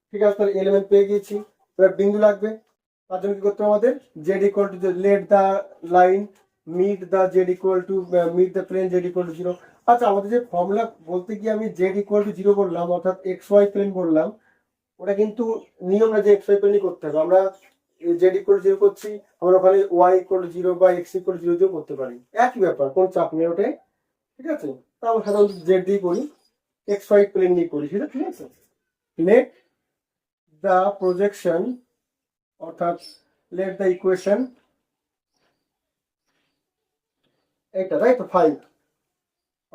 ঠিক আছে, তাহলে এলিমেন্ট পেয়ে গিয়েছি। এবার বিন্দু লাগবে, তার জন্য কি করতে হবে আমাদের? Z equal to let the line meet the z equal to meet the plane z equal to 0। আচ্ছা, আমাদের যে ফর্মুলা বলতে গিয়ে আমি জেড ইকুয়াল টু 0 বললাম, অর্থাৎ এক্স ওয়াই প্লেন বললাম, ওটা কিন্তু নিয়ম না যে এক্স ওয়াই প্লেনই করতে হবে। আমরা জেড ইকুয়াল টু 0 করছি, আমরা ওখানে ওয়াই ইকুয়াল টু 0 বা এক্স ইকুয়াল টু 0 দিয়েও করতে পারি, একই ব্যাপার, কোনো চাপ নেই ওটাই। ঠিক আছে, তা আমরা সাধারণত জেড দিয়ে করি, এক্স ওয়াই প্লেন নিয়ে করি, সেটা ঠিক আছে। লেট দ্য প্রজেকশন, অর্থাৎ লেট দ্য ইকুয়েশন, এটা তাই তো 5,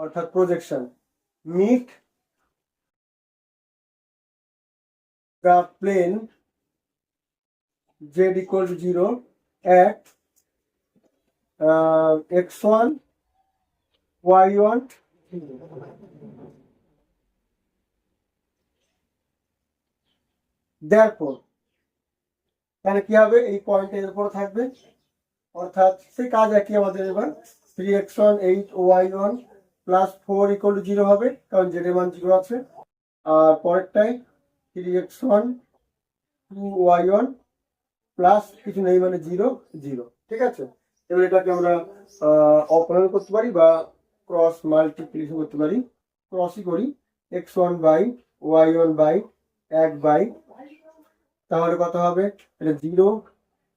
অর্থাৎ projection meet the plane z equal to 0 at x1 y1 therefore তাহলে কি হবে? এই পয়েন্ট এর উপর থাকবে, অর্থাৎ সেই কাজ একই আমাদের। এবার 3x1 8y1 plus 4 equal to 0 হবে, কারণ z এর মান 0 আছে। আর পরেরটাই 3x1 2y1 প্লাস কিছু নেই মানে 0 0। ঠিক আছে, এবার এটাকে আমরা অপনয়ন করতে পারি বা ক্রস মাল্টিপ্লিকেশন করতে পারি। ক্রসই করি, x1 by y1 by 1 by, তাহলে কত হবে? এটা 0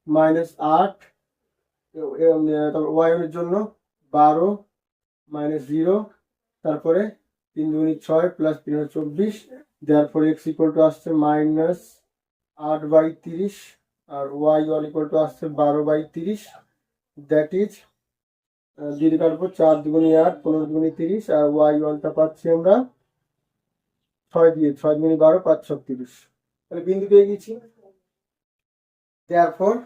-8, তারপর y1 এর জন্য 12 -0, তারপরে 3 2 6 plus 3 24, therefore x equal to আসছে -8/30 আর y1 ইকুয়াল টু আসছে 12/30, দ্যাট ইজ যদি কাটবো 4 দুগুণে 8 15 দুগুণে 30 আর y1টা পাচ্ছি আমরা 6 দিয়ে, 6 দুগুণে 12 5 36। তাহলে বিন্দু পেয়ে গেছি। therefore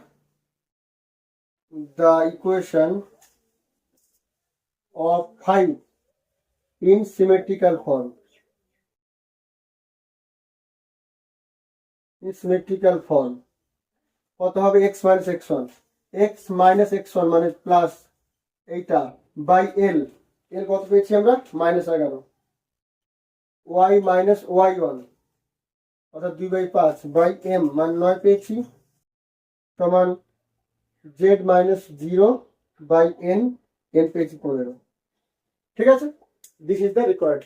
the equation of 5 in symmetrical form, in symmetrical form কত হবে? x minus x1, x minus x1 মানে প্লাস এইটা বাই l, l কত পেয়েছি আমরা? -11, y minus y1 অর্থাৎ 2/5 বাই m মানে 9 পেয়েছি, সমান z minus 0 বাই n, n পেয়েছি 15। ঠিক আছে, this is the required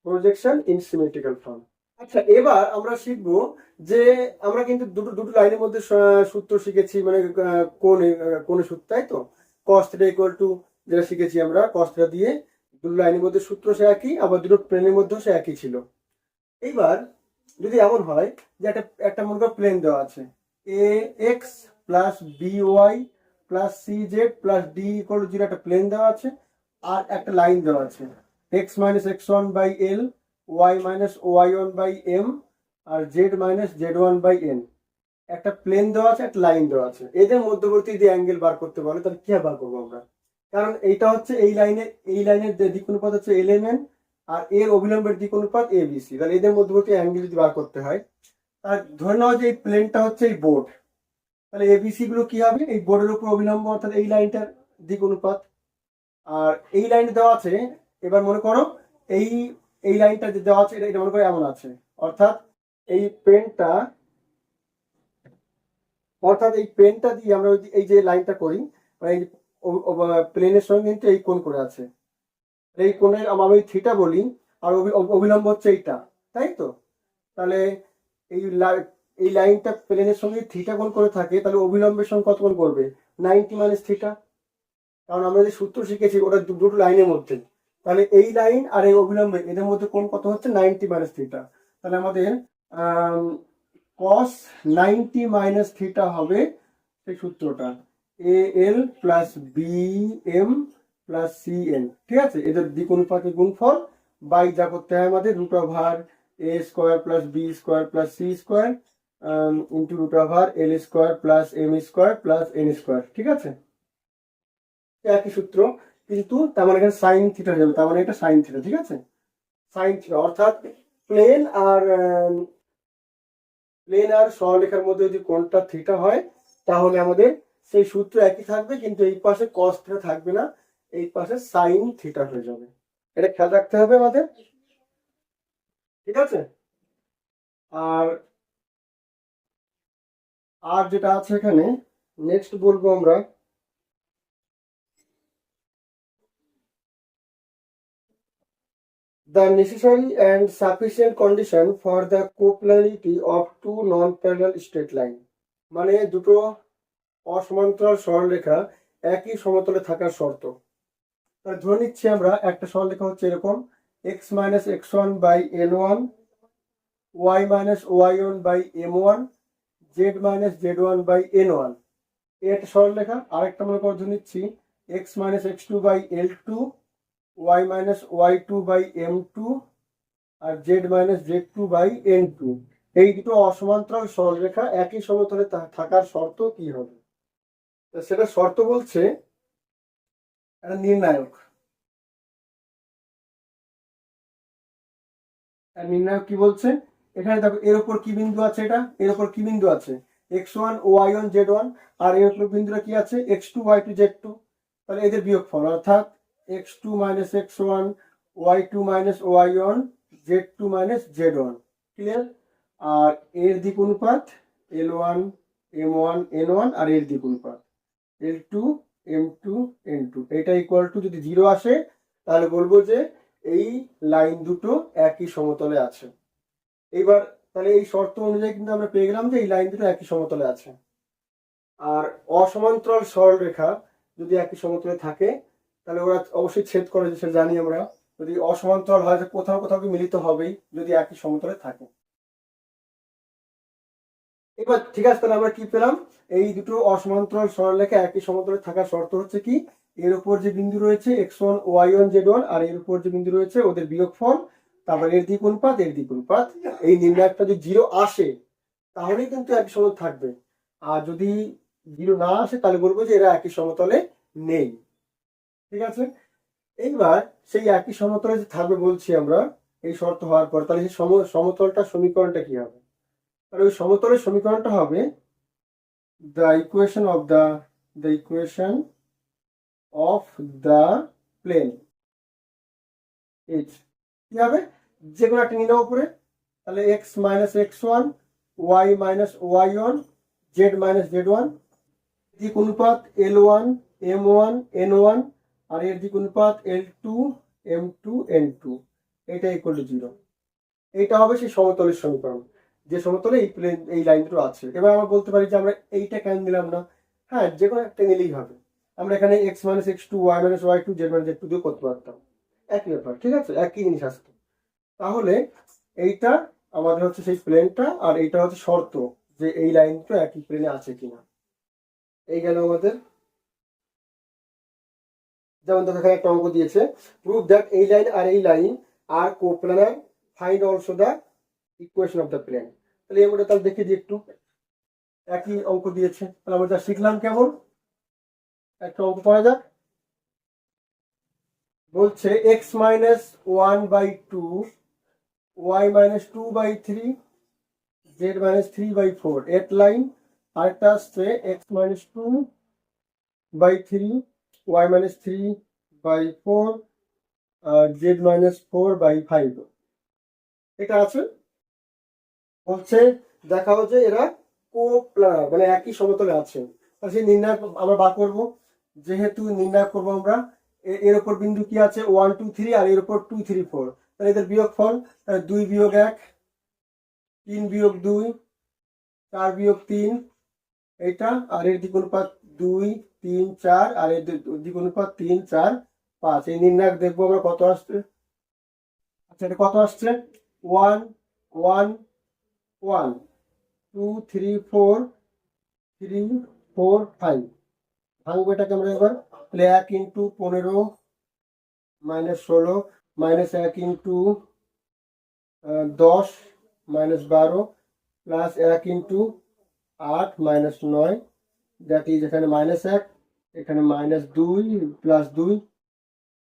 projection in symmetrical form. আচ্ছা, এবার আমরা শিখবো যে আমরা কিন্তু দুটো লাইনের মধ্যে সূত্র শিখেছি, মানে কোন সূত্র, তাই তো। cos θ ইকুয়াল টু যেটা শিখেছি আমরা, cos θ দিয়ে দুটো লাইনের মধ্যে সূত্র সে একই, আবার দুটো প্লেনের মধ্যেও সে একই ছিল। এইবার যদি এমন হয় যে একটা মনে করো প্লেন দেওয়া আছে, ax plus by plus cz plus d equal to 0, একটা প্লেন দেওয়া আছে, আর একটা লাইন দেওয়া আছে x minus x1 by l, y minus y1 by m আর z minus z1 by n। একটা প্লেন দেওয়া আছে, একটা লাইন দেওয়া আছে, এদের মধ্যবর্তী যদি অ্যাঙ্গেল বার করতে বলে তাহলে কি বার করবো আমরা? কারণ এইটা হচ্ছে এই লাইনের দিক অনুপাত হচ্ছে lmn আর এর অভিলম্বের দিক অনুপাত abc, তাহলে এদের মধ্যবর্তী অ্যাঙ্গেল যদি বার করতে হয়, তাহলে ধরে নাও যে এই প্লেনটা হচ্ছে এই বোর্ড, তাহলে এবিসি গুলো কি হবে? এই বোর্ডের উপর অভিলম্ব, অর্থাৎ এই লাইনটার দিক অনুপাত। আর এই লাইন দেওয়া আছে, এবার মনে করো এই লাইনটা যে দেওয়া আছে, এটা মনে করো এমন আছে, অর্থাৎ এই পেনটা দিয়ে আমরা এই যে লাইনটা করি, মানে এই প্লেনের সঙ্গে কিন্তু এই কোণ করে আছে, এই কোণের আমি থিটা বলি, আর অবিলম্ব হচ্ছে এইটা, তাই তো? তাহলে এই এই লাইনটা প্লেনের সঙ্গে থিটা কোণ করে থাকে, তাহলে অবিলম্বের সঙ্গে কত কোণ করবে? 90 মাইনাস থিটা। কারণ আমরা যে সূত্র শিখেছি ওটা দুটো লাইনের মধ্যে, তাহলে এই লাইন আর এই অবিলম্বে এদের মধ্যে কোণ কত হচ্ছে? 90 মাইনাস থিটা। তাহলে আমাদের cos 90 মাইনাস থিটা হবে সেই সূত্রটা, A L plus B M plus C N. ঠিক আছে, এদের দ্বিগুণফলকে গুণফল বাই যা করতে হয় আমাদের root over A square plus B square plus C square into root over L square plus M square plus N square. ঠিক আছে, একই সূত্র, কিন্তু তার মানে এখানে সাইন থিটা হয়ে যাবে, তার মানে এটা সাইন থিটা। ঠিক আছে, সাইন থিটা অর্থাৎ প্লেন আর সরলরেখার মধ্যে যদি কোণটা থিটা হয়, তাহলে আমাদের সেই সূত্র একই থাকবে, কিন্তু এই পাশে কস থিটা থাকবে না, এই পাশে সাইন থিটা হয়ে যাবে। এটা খেয়াল রাখতে হবে আমাদের। ঠিক আছে, আর যেটা আছে এখানে নেক্সট বলবো আমরা, the necessary and sufficient condition for the coplanarity of two non-parallel straight line, মানে দুটো অসমান্তরাল সরলরেখা একই সমতলে থাকার শর্ত। তাহলে ধরে নিচ্ছি আমরা একটা সরলরেখা হচ্ছে এরকম, x minus x one by n one, Y minus Y one by m one, Z minus Z one by n one, একটা সরলরেখা। আরেকটা মনে করে ধরে নিচ্ছি x minus x two by l two, y minus y two by m two, আর z minus z two by n two. এই দুটো অসমান্তরাল সরলরেখা একই সমতলে থাকার শর্ত কি হবে? সেটা শর্ত বলছে একটা নির্ণায়ক। নির্ণায়ক কি বলছে? এখানে দেখো এর উপর কি বিন্দু আছে, এটা এর উপর কি বিন্দু আছে? X one Y one Z one, আর এর উপর বিন্দুটা কি আছে? X two Y two Z two. তাহলে এদের বিয়োগফল অর্থাৎ X two minus x one, Y two minus Y one, Z two minus Z one. Clear? আর এর দিক অনুপাত L one M one N one, আর এর দিক অনুপাত L two M two N two. এটা ইকুয়াল টু যদি 0 আসে, তাহলে বলবো যে এই লাইন দুটো একই সমতলে আছে। এইবার তাহলে এই শর্ত অনুযায়ী কিন্তু আমরা পেয়ে গেলাম যে এই লাইন দুটো একই সমতলে আছে। আর অসমান্তরাল সরলরেখা যদি একই সমতলে থাকে, তাহলে ওরা অবশ্যই ছেদ করে, সেটা জানি আমরা। যদি অসমান্তরাল হয়, কোথাও কোথাও মিলিত হবেই যদি একই সমতলে থাকে। এবার ঠিক আছে, তাহলে আমরা কি পেলাম? এই দুটো অসমান্তরাল সরলরেখা একই সমতলে থাকার শর্ত হচ্ছে কি, এর উপর যে বিন্দু রয়েছে X one Y one Z one, আর এর উপর যে বিন্দু রয়েছে ওদের বিয়োগফল, তারপর এর দিক অনুপাত এই নির্ণায়কটা যদি 0 আসে, তাহলেই কিন্তু একই সমতলে থাকবে। আর যদি 0 না আসে, তাহলে বলবো যে এরা একই সমতলে নেই। ঠিক আছে, এইবার সেই একই সমতলে যে থাকবে বলছি আমরা, এই শর্ত হওয়ার পর, তাহলে সেই সমতলটা সমীকরণটা কি হবে? তাহলে ওই সমতলের সমীকরণটা হবে the equation of the plane is কি হবে? যে কোনো একটা নিয়ে নেওয়া উপরে, তাহলে x minus x one, Y minus Y one, Z minus Z one, দিক অনুপাত L one M one N one, আর এর দিক অনুপাত L two M two N two. এটা ইকুয়াল টু 0। এইটা হবে সেই সমতলের সমীকরণ, যে সমতলে এই লাইন দুটো আছে। এবার আমরা বলতে পারি যে আমরা এইটা কেন নিলাম না? হ্যাঁ, যে কোনো একটা নিলেই হবে। আমরা এখানে x minus x two, y minus y two, z minus z two দিয়ে করতে পারতাম, একই ব্যাপার। ঠিক আছে, একই জিনিস আসতো। তাহলে এইটা আমাদের হচ্ছে সেই প্লেনটা, আর এইটা হচ্ছে শর্ত যে এই লাইন দুটো একই প্লেনে আছে কিনা। এই গেল আমাদের। যেমন দেখো এখানে একটা অঙ্ক দিয়েছে, প্রুভ দ্যাট এই লাইন আর এই লাইন আর coplanar, find also the equation of the plane. তাহলে এগুলো তাহলে দেখে দিই একটু। একই অঙ্ক দিয়েছে, তাহলে আমরা যা শিখলাম কেমন, একটা অঙ্ক করা যাক। বলছে x minus one by two, y minus two by three, z minus three by four, at line. আরেকটা আসছে x minus two by three, y minus three by four, z minus four by five. এটা আছে। বলছে দেখাও যে এরা কোপ্লানার মানে একই সমতলে আছে। তাহলে সেই নির্ণয় আমরা বার করবো। যেহেতু নির্ণয় করবো আমরা এর ওপর বিন্দু কি আছে 1 2 3 আর এর ওপর 2 3 4, তাহলে এদের বিয়োগফল, তাহলে 2 বিয়োগ 1, 3 বিয়োগ 2, 4 বিয়োগ 3 এইটা, আর এর দ্বিগুণ অনুপাত 2 3 4 আর এর দ্বিগুণ অনুপাত 3 4 5। এই নির্ণয় দেখবো আমরা কত আসছে। আচ্ছা এটা কত আসছে 1 1 1 2 3 4 3 4 5। ভাঙবো এটাকে আমরা এবার। তাহলে 1 into 15 minus 16 minus 1 into 10 minus 12 plus 1 into 8 minus 9, that is এখানে মাইনাস 1, এখানে মাইনাস 2 প্লাস 2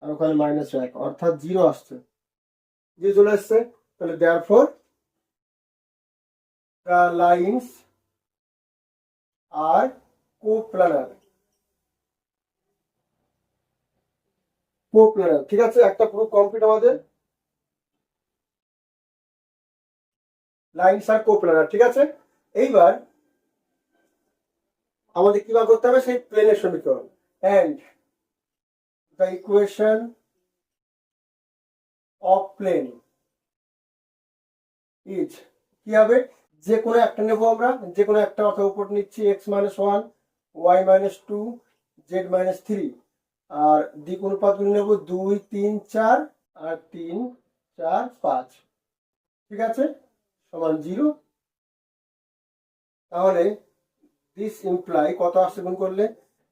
আর ওখানে মাইনাস 1, অর্থাৎ 0 আসছে, 0 চলে আসছে। তাহলে therefore the lines are coplanar। কোপ্লানার, ঠিক আছে, একটা পুরো কমপ্লিট আমাদের লাইনস আর কোপ্লানার, ঠিক আছে। এইবার আমাদের কি বার করতে হবে সেই প্লেনের সমীকরণ, and the equation of plane is কি হবে, যে কোনো একটা নেবো আমরা, যে কোনো একটা, অথবা উপর নিচ্ছি x minus 1 y minus 2 z minus 3, আর দিক অনুপাতগুলো নেবো 2 3 4 আর 3 4 5, ঠিক আছে, সমান 0। তাহলে দিস ইমপ্লাই কত আসছে গুণ করলে,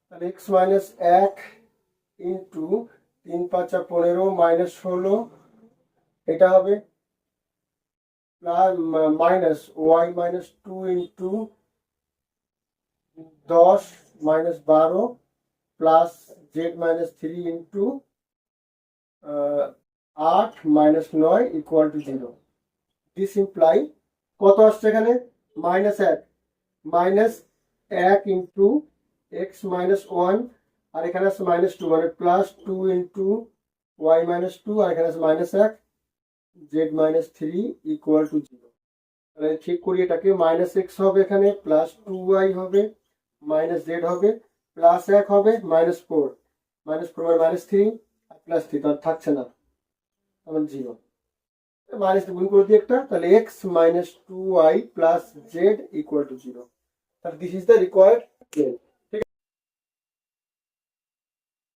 তাহলে x মাইনাস 1 ইন্টু 3 5 15 মাইনাস 16 এটা হবে, plus minus y minus 2 into 10 minus 12 plus z minus 3 into 8 minus 9 equal to 0। This imply কত আসছে এখানে মাইনাস 1 ইন্টু এক্স মাইনাস 1 আর এখানে আছে মাইনাস 2, মানে প্লাস 2 ইন্টু ওয়াই মাইনাস 2 আর এখানে আছে minus 1 Z minus 3 equal to 0। তাহলে ঠিক করি এটাকে, মাইনাস এক্স হবে এখানে, প্লাস 2y হবে, মাইনাস জেড হবে, প্লাস 1 হবে, মাইনাস 4 মানে মাইনাস 3 আর প্লাস 3, তার থাকছে না, তখন 0। মাইনাস গুণ করে দিই একটা, তাহলে x minus 2y plus z equal to 0। তাহলে this is the required plane.